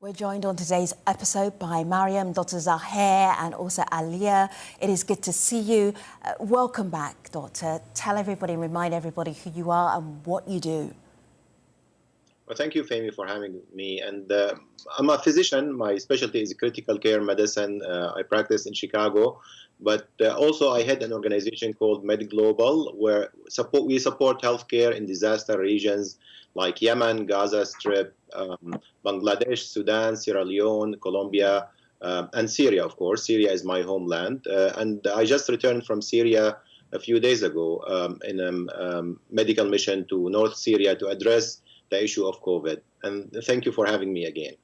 We're joined on today's episode by Mariam, Dr. Zaher and also Alia. It is good to see you. Welcome back, Doctor. Tell everybody and remind everybody who you are and what you do. Well, thank you, Femi, for having me. And I'm a physician. My specialty is critical care medicine. I practice in Chicago. But also I head an organization called MedGlobal, where we support healthcare in disaster regions like Yemen, Gaza Strip, Bangladesh, Sudan, Sierra Leone, Colombia, and Syria, of course. Syria is my homeland. And I just returned from Syria a few days ago in a medical mission to North Syria to address the issue of COVID. And thank you for having me again.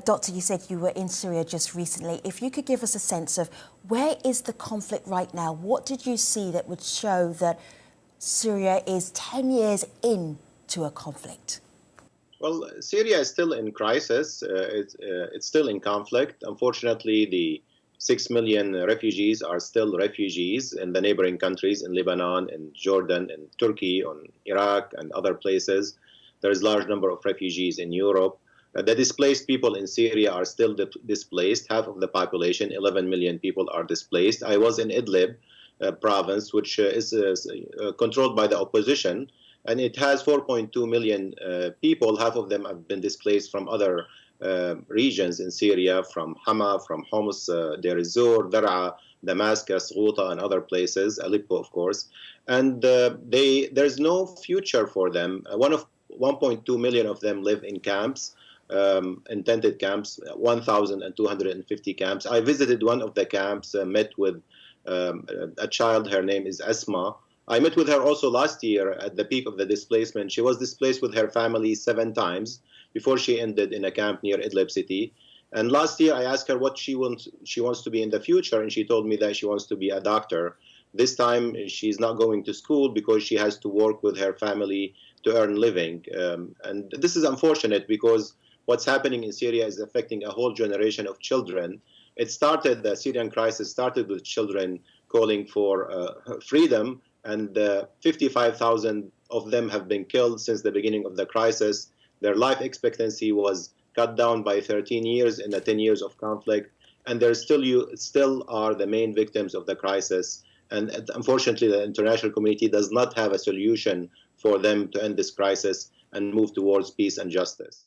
Doctor, you said you were in Syria just recently. If you could give us a sense of where is the conflict right now? What did you see that would show that Syria is 10 years into a conflict? Well, Syria is still in crisis. It's still in conflict. Unfortunately, the 6 million refugees are still refugees in the neighboring countries, in Lebanon, in Jordan, in Turkey, in Iraq, and other places. There is a large number of refugees in Europe. The displaced people in Syria are still displaced. Half of the population, 11 million people, are displaced. I was in Idlib province, which is controlled by the opposition, and it has 4.2 million people. Half of them have been displaced from other regions in Syria, from Hama, from Homs, Deir ez-Zor, Dar'a, Damascus, Ghouta, and other places, Aleppo, of course. And there's no future for them. 1.2 million of them live in camps. Intended camps, 1,250 camps. I visited one of the camps, met with a child. Her name is Asma. I met with her also last year at the peak of the displacement. She was displaced with her family 7 times before she ended in a camp near Idlib city. And last year I asked her what she wants to be in the future, and she told me that she wants to be a doctor. This time she's not going to school because she has to work with her family to earn living. And this is unfortunate because what's happening in Syria is affecting a whole generation of children. The Syrian crisis started with children calling for freedom, and 55,000 of them have been killed since the beginning of the crisis. Their life expectancy was cut down by 13 years in the 10 years of conflict, and they still are the main victims of the crisis. And unfortunately, the international community does not have a solution for them to end this crisis and move towards peace and justice.